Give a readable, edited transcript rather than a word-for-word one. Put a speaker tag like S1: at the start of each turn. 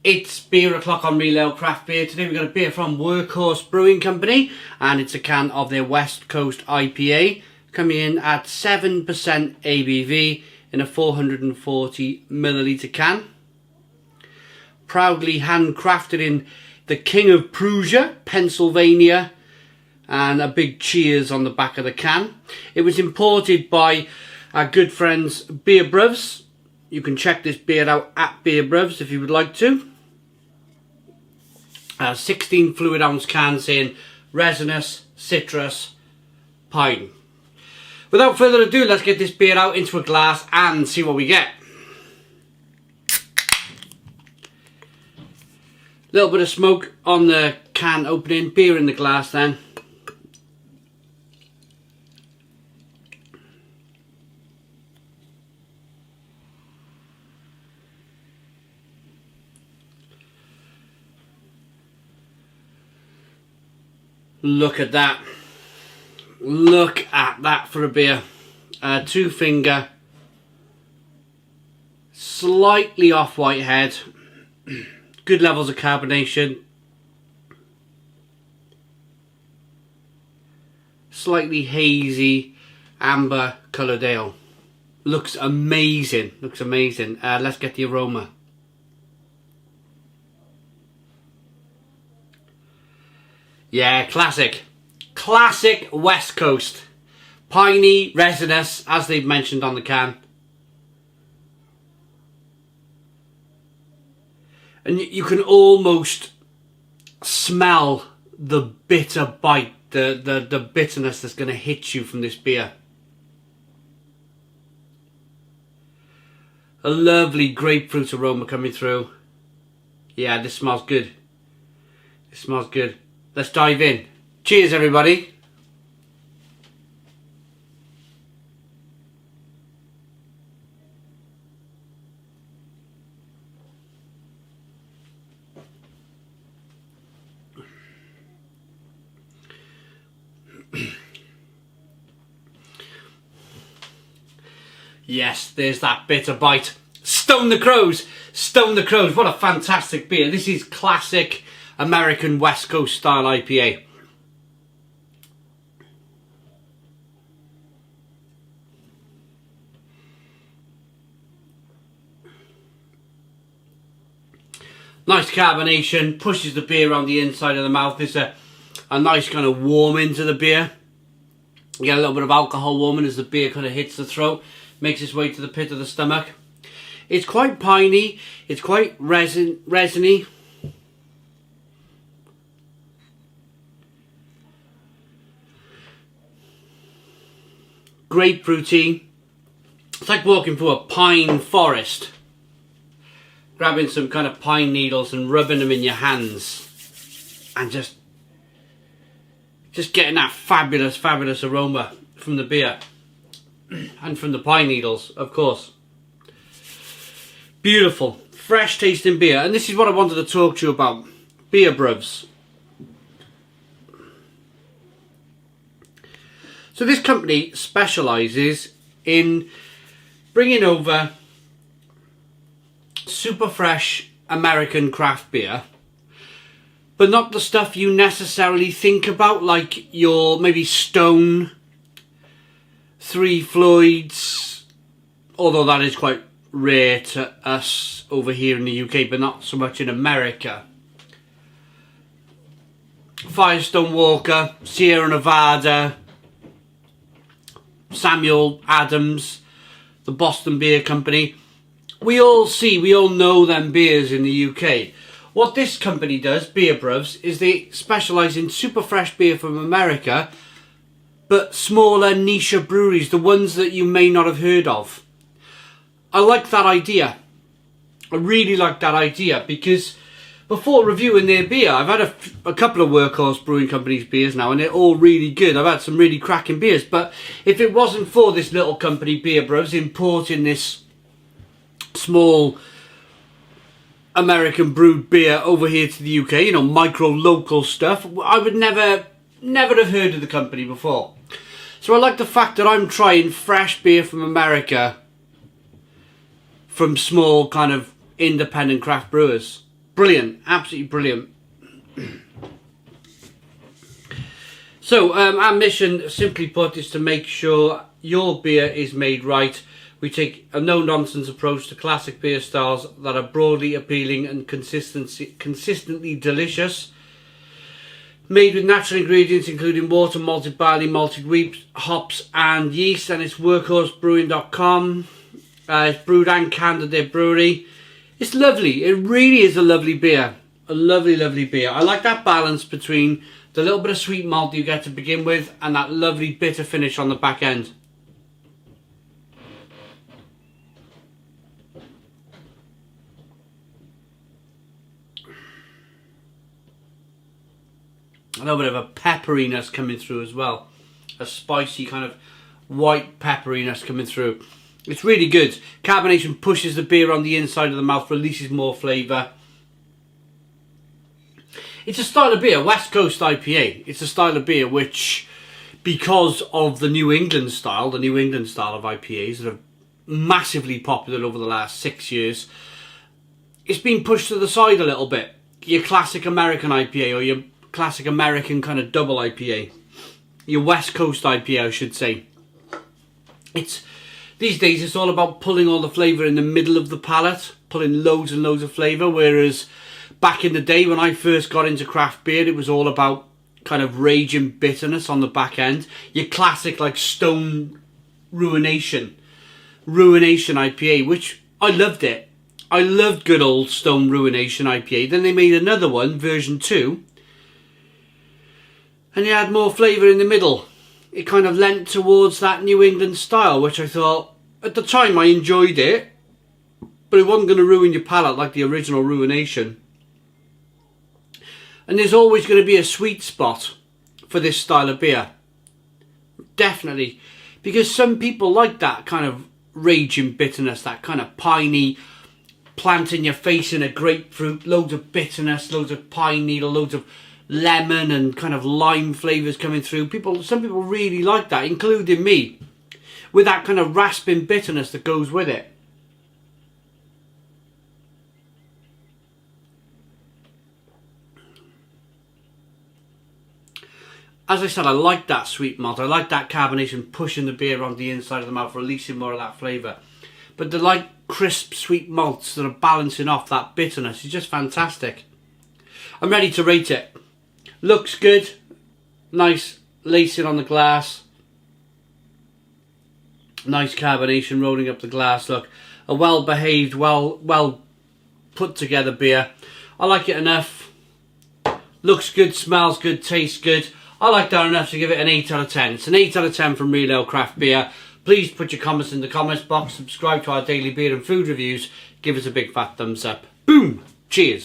S1: It's beer o'clock on Real Ale Craft Beer. Today we've got a beer from Workhorse Brewing Company, and it's a can of their West Coast IPA, coming in at 7% ABV in a 440ml can. Proudly handcrafted in the King of Prussia, Pennsylvania, and a big cheers on the back of the can. It was imported by our good friends Beer Bruvs. You can check this beer out at Beer Bruvs if you would like to. 16 fluid ounce cans in resinous, citrus, pine. Without further ado, let's get this beer out into a glass and see what we get. Little bit of smoke on the can opening, beer in the glass then. Look at that. Look at that for a beer. 2-finger. Slightly off-white head. Good levels of carbonation. Slightly hazy amber coloured ale. Looks amazing. Looks amazing. Let's get the aroma. Yeah, classic. Classic West Coast. Piney, resinous, as they've mentioned on the can. And you can almost smell the bitter bite, the bitterness that's going to hit you from this beer. A lovely grapefruit aroma coming through. Yeah, this smells good. It smells good. Let's dive in. Cheers, everybody. Yes, there's that bitter bite. Stone the Crows. Stone the Crows. What a fantastic beer. This is classic American West Coast style IPA. Nice carbonation, pushes the beer around the inside of the mouth. There's a nice kind of warming to the beer. You get a little bit of alcohol warming as the beer kind of hits the throat, makes its way to the pit of the stomach. It's quite piney, it's quite resiny. Grapefruity. It's like walking through a pine forest, grabbing some kind of pine needles and rubbing them in your hands, and just getting that fabulous aroma from the beer and from the pine needles, of course. Beautiful, fresh tasting beer, and this is what I wanted to talk to you about. Beer Bruvs. So this company specialises in bringing over super fresh American craft beer, but not the stuff you necessarily think about, like your maybe Stone, Three Floyds, although that is quite rare to us over here in the UK, but not so much in America. Firestone Walker, Sierra Nevada, Samuel Adams, the Boston Beer Company. We all know them beers in the UK. What this company does, Beer Bruvs, is they specialise in super fresh beer from America, but smaller niche breweries, the ones that you may not have heard of. I like that idea. I really like that idea, because before reviewing their beer, I've had a couple of Workhorse Brewing Company's beers now, and they're all really good. I've had some really cracking beers, but if it wasn't for this little company, Beer Bruvs, importing this small American brewed beer over here to the UK, you know, micro local stuff, I would never have heard of the company before. So I like the fact that I'm trying fresh beer from America from small kind of independent craft brewers. brilliant, absolutely brilliant. So our mission, simply put, is to make sure your beer is made right. We take a no-nonsense approach to classic beer styles that are broadly appealing and consistently delicious. Made with natural ingredients including water, malted barley, malted wheat, hops and yeast. And it's workhorsebrewing.com. It's brewed and canned at their brewery. It's lovely. It really is a lovely beer. A lovely, lovely beer. I like that balance between the little bit of sweet malt you get to begin with and that lovely bitter finish on the back end. A little bit of a pepperiness coming through as well. A spicy kind of white pepperiness coming through. It's really good. Carbonation pushes the beer on the inside of the mouth, releases more flavour. It's a style of beer, West Coast IPA. It's a style of beer which, because of the New England style of IPAs that are massively popular over the last 6 years, it's been pushed to the side a little bit. Your classic American IPA or your classic American kind of double IPA. Your West Coast IPA, I should say. These days it's all about pulling all the flavour in the middle of the palate, pulling loads and loads of flavour, whereas back in the day when I first got into craft beer, it was all about kind of raging bitterness on the back end. Your classic like Stone Ruination IPA, which I loved it. I loved good old Stone Ruination IPA. Then they made another one, version 2, and it had more flavour in the middle. It kind of lent towards that New England style, which I thought, at the time I enjoyed it, but it wasn't going to ruin your palate like the original Ruination. And there's always going to be a sweet spot for this style of beer. Definitely. Because some people like that kind of raging bitterness, that kind of piney, planting your face in a grapefruit, loads of bitterness, loads of pine needle, loads of lemon and kind of lime flavours coming through. Some people really like that, including me, with that kind of rasping bitterness that goes with it. As I said, I like that sweet malt. I like that carbonation pushing the beer on the inside of the mouth, releasing more of that flavour. But the light, crisp, sweet malts that are balancing off that bitterness is just fantastic. I'm ready to rate it. Looks good. Nice lacing on the glass. Nice carbonation rolling up the glass. Look, a well-behaved, well put together beer. I like it enough. Looks good, smells good, tastes good. I like that enough to give it an 8 out of 10. It's an 8 out of 10 from Real Ale Craft Beer. Please put your comments in the comments box. Subscribe to our daily beer and food reviews. Give us a big fat thumbs up. Boom! Cheers!